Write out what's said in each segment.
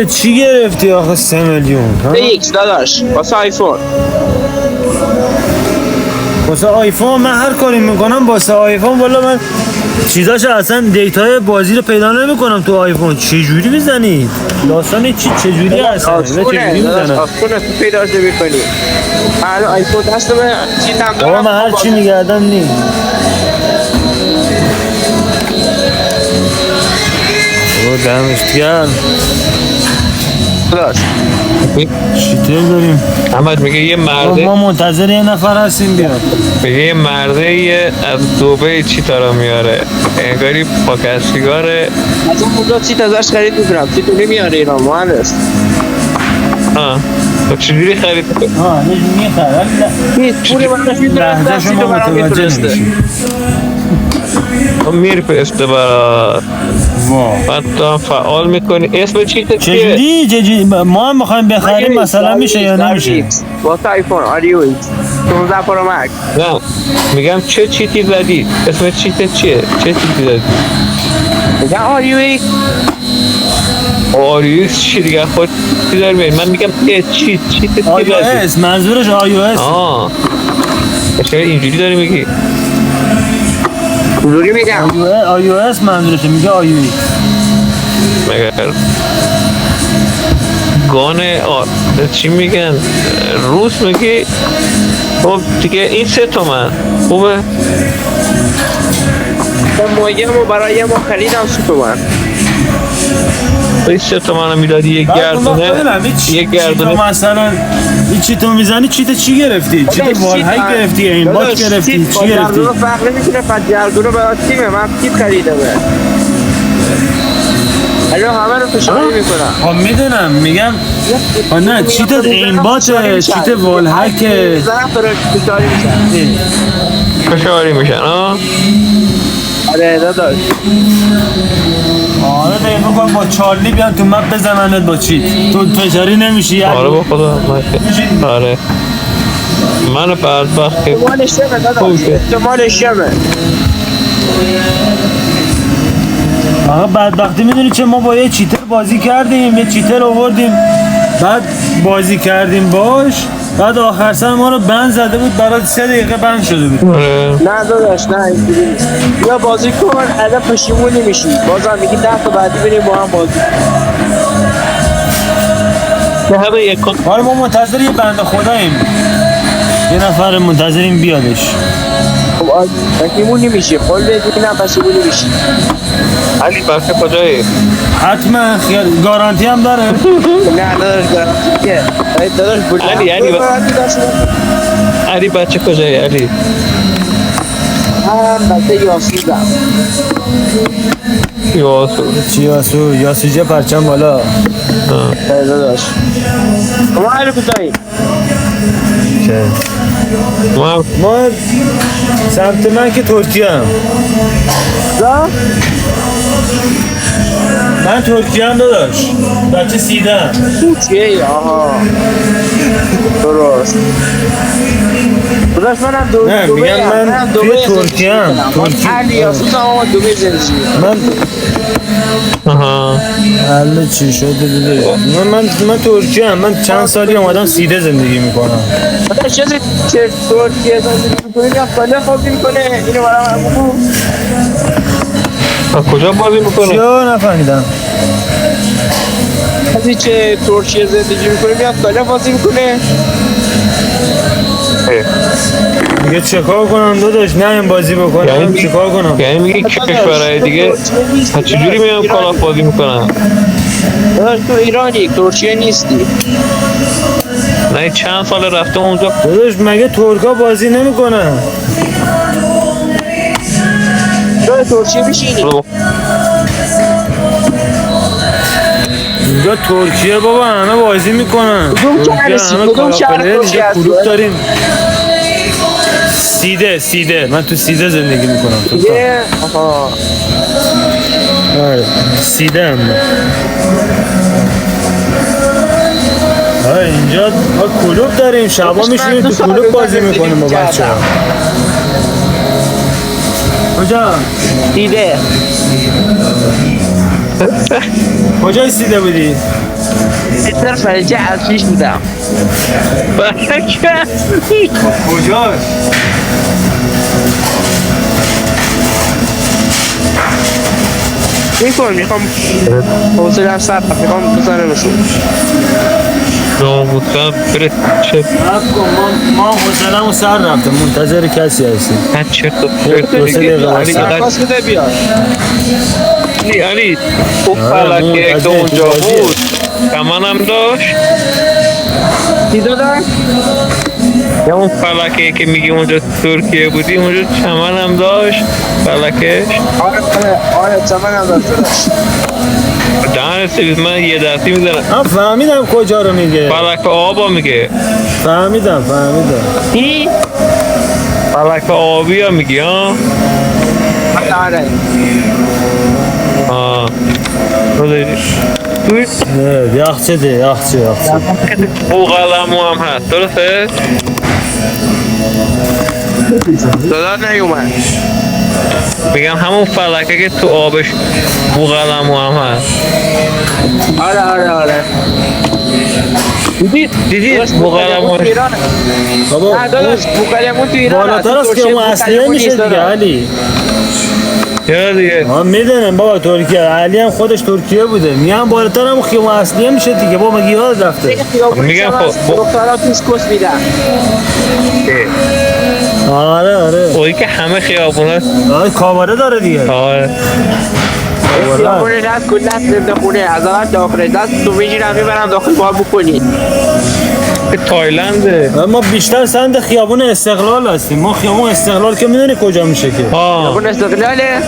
چی گرفتی آخه 3 میلیون؟ ایکس داداش واسه آیفون. واسه آیفون من هر کاری میکنم واسه آیفون، والا من چیزاش اصلا دیتای بازی رو پیدا نمیکنم تو آیفون. چه جوری میزنی؟ داستان چجوری هستن؟ چجوری میزنن؟ آسونه تو پیداش نمی‌کنی. الان آیفون دست من چیزام دارم. بابا من هر چی میگردم نی. او دمشت گرم. داداش چیتر داریم. احمد میگه یه مرده، ما منتظر یه نفر هستیم بیاد. میگه یه مرده یه از دبی چیتا رو میاره، انگاری پاکستیگاره. از اون موقع چی ازش خرید میکنم چی تو نمیاره ایران مهندس. تو چجوری خرید؟ یه میخرم هیچ پولی براش میتونست لحظه شما متوجه نمیشی. تو میرفسته برات، وا بعد تو هم فعال میکنی. اسم چیتا چیه؟ چجوری ما هم میخوایم بخریم مثلا میشه یا نمیشه؟ واسه آیفون آریو ایکس 16 پرو مکس. نه میگم چه چیتی زدی؟ اسم چیتا چیه؟ چه چیتی زدی؟ میگم آریو ایکس. آریوس چی دیگه خود چی داری میگی؟ من میگم چیت چی آیو زدی؟ اس منظورش آیو اس. چرا اینجوری داری میگی؟ اینجوری میگم آیو اس منظورشه، میگه آیو ایکس. مگر گانه چی میگن؟ روس میگی؟ خب دیگه این 3 تومن خوبه؟ مایه‌مو برای ما خریدم 3 تومن. این 3 تومن میدادی یک گردونه، یک گردونه مثلا این چی تو میزنی؟ چی گرفتی؟ چی تو والهک گرفتی؟ این بات گرفتی؟ چی گرفتی؟ گردونه فرق نمیکنه. پس گردونه برای تیمه من تیم خریدمه. الان همه رو فشاری میکنم. خب میدونم میگم نه چی تو این بات چی تو والهک زنم تو رو فشاری میشن. فشاری میشن آره داداش. آره دیگه بکن با چارلی بیان تو مپ بزننت با چی تو فشاری نمیشی. آره با خدا آره من بدبخت که مال شمه داداش. تو مال شمه. آقا بدبختی میدونی چه؟ ما با یه چیتر بازی کردیم، یه چیتر آوردیم بعد بازی کردیم باش، بعد آخر سر ما رو بند زده بود، برای 3 دقیقه بند شده بود. نه داداش نه اینجوری نیست. یا بازی کن الان پشیمون نمیشی، بازم میگی 10 تا بعدی بریم با هم بازی. همه یک کن. آره ما منتظر یه بنده خداییم، یه نفر منتظریم بیادش. خب پشیمون نمیشی، قول بدی نه پشیمون نمیشی. علی بچه کجایی؟ حتما گارانتی هم داره. نه داداش گارانتیه. داداش بود. علی بچه کجایی علی؟ من بچه یاسوزم. یاسو چی یاسوجه پرچم بالا. داداش ما علی کجایی؟ ما سمت من که ترکیه هم. من ترکیه هم داداش، بچه 13 هم. چیه؟ آها درست. داداش منم نه میگم من توی ترکیه هم. علی یاسوزم اما دوبه زندگی. حالا چی شده دیده؟ من ترکیه هم. من چند سالی اومدم سیده زندگی میکنم. داداش چه ترکیه زندگی میکنی؟ یا خاله خوابی میکنه اینو برام بگو. کجا بازی میکنه؟ چیا نفهمیدم. از چه ترکیه زندگی میکنه میاد خاله بازی میکنه. میگه چیکار کنم داداش؟ نه این بازی بکنم یعنی چیکار کنم؟ یعنی میگه کشورهای دیگه چجوری میام کالا بازی میکنم؟ داداش تو ایرانی ترکیه نیستی. نه چند سال رفته اونجا. داداش مگه ترکا بازی نمیکنن؟ تو ترکیه میشینی؟ اینجا ترکیه بابا همه بازی میکنن. کدوم شهر ترکیه هست؟ گروه داریم. سیده من تو سیده زندگی میکنم. سیده؟ آها آره سیده هم. اینجا ما کلوب داریم، شبا میشینیم تو کلوب بازی میکنیم با بچه ها. کجا؟ دیده کجا ایستیده بودی؟ اتر فرجه اصلیش بودم. کجا؟ میخوام حوصله‌ام سر رفت، میخوام بزنمشون. ناموسم بره چه ما حوصله‌مون سر رفته، منتظر کسی هستیم. چه تو دو سه دقیقه علی هستیم. درخواست بده بیاد. علی اون فلکه که اونجا بود کمانم داشت چی دادن؟ یا اون فلکه که میگی اونجا ترکیه بودی اونجا چمن هم داشت فلکش آره چمن هم داشت. دهن سوید من یه دستی میزنم فهمیدم کجا رو میگه. فلک آبا میگه فهمیدم. چی؟ فلک آبی ها میگی ها آره. تو داری توی یخچه یخچه بوغلمو هم هست درسته؟ دادا نیومد. میگم همون فلکه که تو آبش بوغلمو هم هست آره. دیدی بوغلمو بابا نه داداش بوکلمون تو ایران بالاتر از که اون اصلیه میشه دیگه علی. چرا دیگه ما میدونم بابا ترکیه، علی هم خودش ترکیه بوده، میگم بالاتر هم خیابون اصلیه میشه دیگه. بابا مگه یاد رفته؟ میگم خب دخترها توش کس میدن. آره اوی که همه خیابونه کاباره داره دیگه. آره خیابون رد کل ضد خونه از اول داخل دست تو میگیرم میبرم داخل بار بکنید. به تایلنده ما بیشتر سند خیابون استقلال هستیم. ما خیابون استقلال که میدونی کجا میشه که؟ خیابون استقلاله.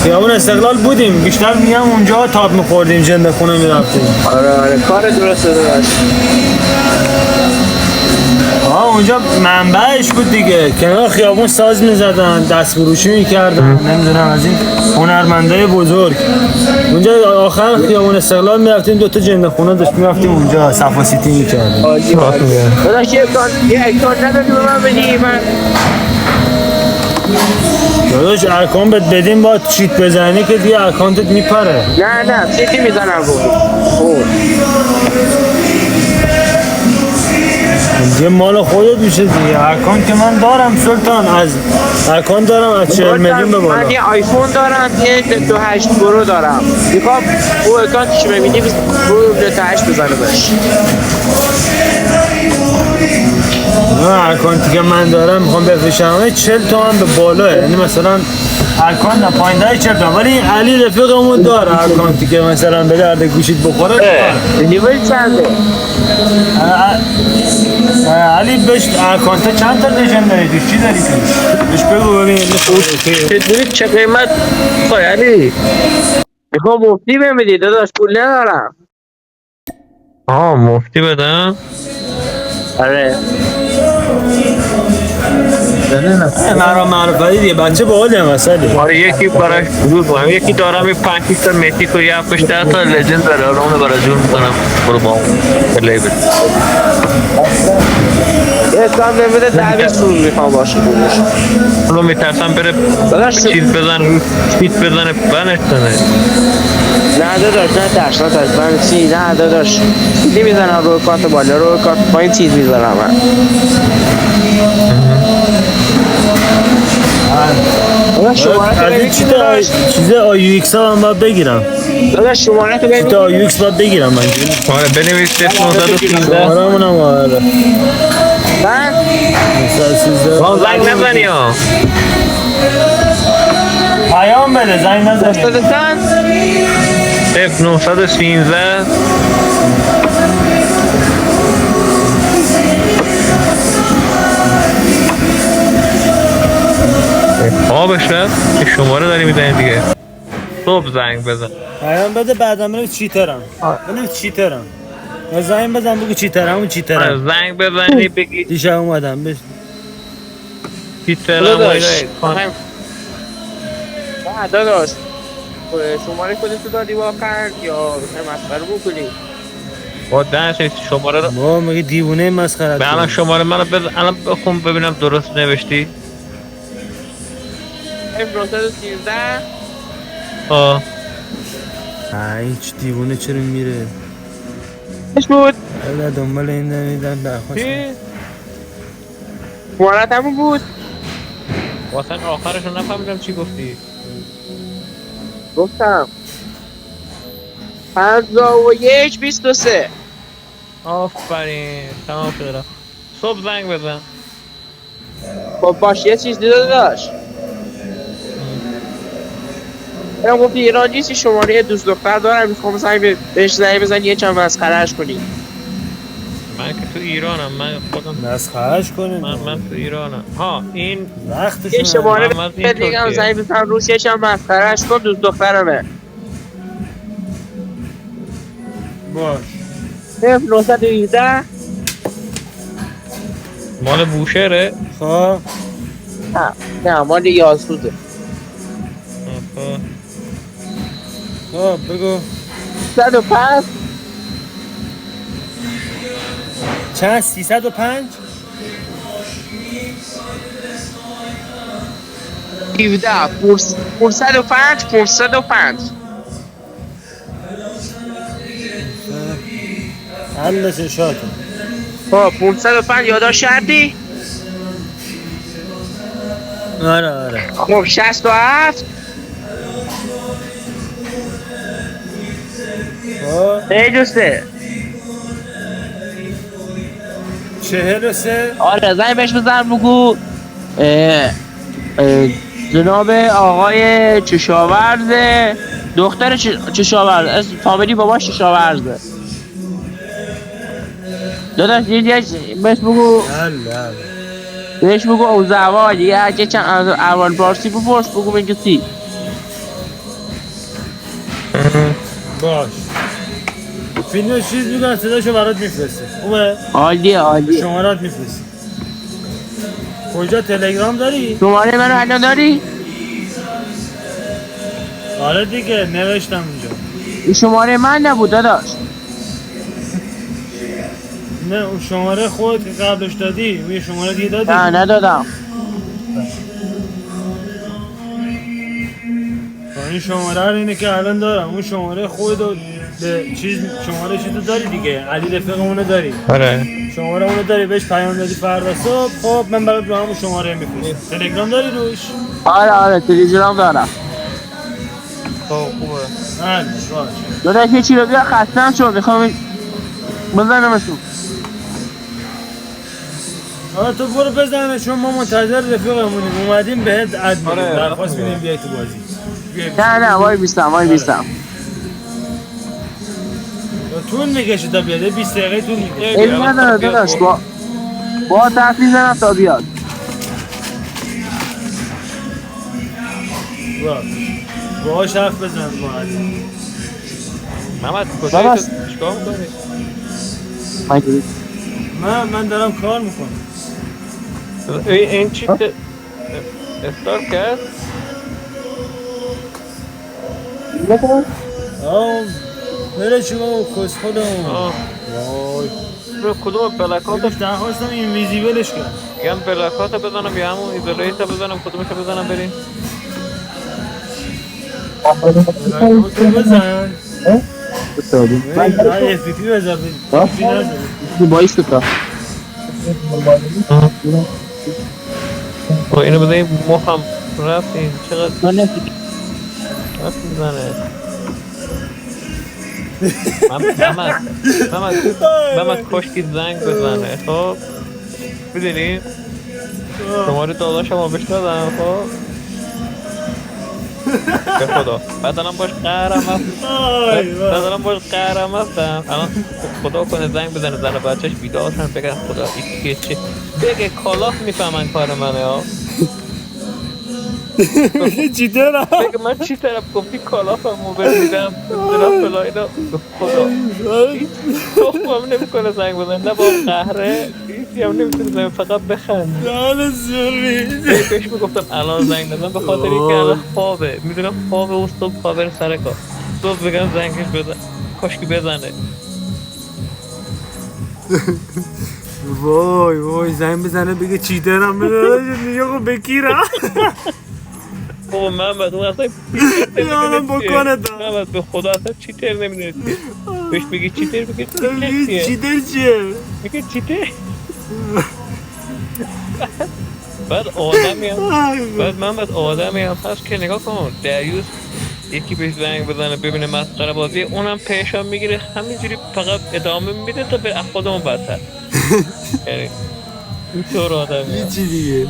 خیابون استقلال بودیم، بیشتر میگم اونجا تاب میخوردیم، جنده خونه میرفتیم. آره کار درسته داشت. اونجا منبعش بود دیگه، کنار خیابون ساز میزدن، دست فروشی میکردن، نمیدونم از این هنرمندای بزرگ. اونجا آخر خیابون استقلال میرفتیم، دوتا جنده خونه داشت میرفتیم اونجا صفا سیتی میکردیم. داداش یه اکان نداری به من بدی؟ من داداش اکان بهت بدیم با چیت بزنی که دیگه اکانتت میپره. نه چیتی میزنم بود. دیگه مال خودت میشه دیگه. اکانت که من دارم سلطان، از اکانت دارم از 40 میلیون به بالا. من یه آیفون دارم، یه 28 پرو دارم. میخوام او اکانتش ببینی رو 28 بزنه بهش. نه اکانتی که من دارم میخوام بفروشم 40 تومن به بالا، یعنی مثلا اکانت پایینده 40 تومن، ولی این علی رفیقمون داره اکانتی که مثلا به درد گوشیت بخوره. لیول چنده؟ علی بهش اکانت چند تا نشون داری؟ توش چی داری توش؟ بهش بگو ببین چطوری چه قیمت خواهی علی؟ میخوام مفتی بهم بدی داداش، پول ندارم. مفتی بدم؟ آره مرا معرفتی دیگه، بچه باحالی هم واسه آره یکی براش روز کنم، یکی دارم یه 5 تا میتیک و یه 7 تا لژند داره، آره اونو برای جور میکنم برو با اون پلی بده. یه اکانت بهم بده 10 روز میخوام باشه بودش. اونو میترسم بره چیز بزن چیت بزنه بنش کنه. نه داداش نه من چی نه داداش چیزی میزنم رو کارت بالا، رو کارت پایین چیز میزنم من. از این چیز آیو ایکس ها هم باید بگیرم. داداش شماره تو ببین. چیز آیو ایکس باید بگیرم من. آره بنویس 913 شماره همونم آره. من زنگ نزنی ها، پیام بده، زنگ نزنی. 913 آبش رفت که شماره داری میزنی دیگه. صبح زنگ بزن پیام بده، بعدم بنویس چیترم. بنویس چیترم. یا زنگ بزن بگو چیترم، اون چیترم. زنگ بزنی بگی دیشب اومدم بش. چیترم داداش نه داداش شماره خودتو دادی واقعا یا مسخره بکنی؟ با دنش شماره رو با مگه دیوونه مسخره. به الان شماره منو بزن، الان بخون ببینم درست نوشتی. 913 آه هیچ دیوونه چرا میره؟ ايش بود؟ حالا دنبال این نمیدن درخواست. چی؟ شمارت همون بود؟ واسه آخرش رو نفهمیدم چی گفتی. گفتم 51-23. آفرین تمام شد. صبح زنگ بزن. خب باش یه چیز دیده داشت. من گفتی ایران نیستی شماره دوست دختر دارم میخوام بهش زنگ بزنی یه چند مسخرهش کنی. من که تو ایرانم، من خودم مسخرش کنیم من تو ایرانم. ها این وقتشون یه شماره محمد این بهت میگم ترکیه. زنگ بزن روش یه چند مسخرهش کن دوست دخترمه. باش 0917 مال بوشهره. خب نه مال یاسوده. خب بگو 105 چند 305 17 505 505 حلش شاته. خب 505 یادداشت کردی؟ آره خب 67 خب 43 43 آره زنگ بهش بزن بگو جناب آقای چشاورزه دختر چشاورزه اسم فامیلی باباش چشاورزه داداش یه بهش بگو حل بهش بگو او زوال یه چند اول پارسی بپرس بگو بگو سی باش فیلم چیز میگن صداشو برات میفرسته خوبه؟ عالیه شمارات میفرسته کجا تلگرام داری؟ شماره منو الان داری؟ آره دیگه نوشتم اونجا. این شماره من نبود داداش. نه اون شماره خود که قبلش دادی اون یه شماره دیگه دادی؟ نه ندادم. این شماره رو اینه که الان دارم اون شماره خود رو به چیز شماره چیزو داری دیگه علی رفیقمونو داری آره شماره اونو داری بهش پیام دادی فردا صبح خب من برات به همون شماره میفرستم تلگرام داری روش؟ آره تلگرام دارم. خب خوبه. بله باش داداش یه چی رو بیا خستم شد میخوام بزنمشون. آره تو برو بزنه چون ما منتظر رفیقمونیم اومدیم بهت اد میدیم آره، درخواست خوبه. میدیم بیای تو بازی نه وای بیستم طول میکشه تا بیاد 20 دقیقه طول میکشه ایلی نداره داداش با تحصیل زنم تا بیاد. باهاش حرف بزن با علی محمد کجایی داداش. تو چیکار میکنی؟ من دارم کار میکنم این چی استار کرد؟ بره چی بابا کس خودم وای رو کدوم پلاکات درخواستم اینویزیبلش کرد میگم پلاکات بزنم یا همون ایزولیت بزنم کدومشو بزنم بریم؟ تو بزن FPP بزن FPP نزن بایست تا با اینو بزنیم مخم رفت این چقدر رفت میزنه محمد کشکی زنگ بزنه خب میدونی شماره داداشم رو بهش دادم خب به خدا بعد الان باش قهرم هستم الان خدا کنه زنگ بزنه زن و بچهش بیدار شن بگن خدا این چه بگه کالاف میفهمن کار منه ها چیترم بگه من چی طرف گفتی کالافم رو بزیدم برم فلاینا خدا هیچ تخمم نمیکنه زنگ بزنه نه با قهره هیچی هم نمیتونه زنگ فقط بخند دهن سرویس بهش میگفتم الان زنگ نزن به خاطر اینکه الان خوابه میدونم خوابه و صبح خوابه سر کار صبح بگم زنگش بزن کاشکی بزنه وای زنگ بزنه بگه چیترم میگه خب بکیرم بابا محمد اون اصلا یارم بکنه دا. محمد به خدا اصلا چیتر نمیدونه بهش بگی چیتر بگی این چیتر چیه؟ میگه چیتر بعد آدمی هم بعد محمد آدمی هم هست که نگاه کن دریوز یکی بهش زنگ بزنه ببینه مسخره بازی اونم پیشم میگیره همینجوری فقط ادامه میده تا به خودمون بدتر یعنی اینطور آدمی چی دیگه؟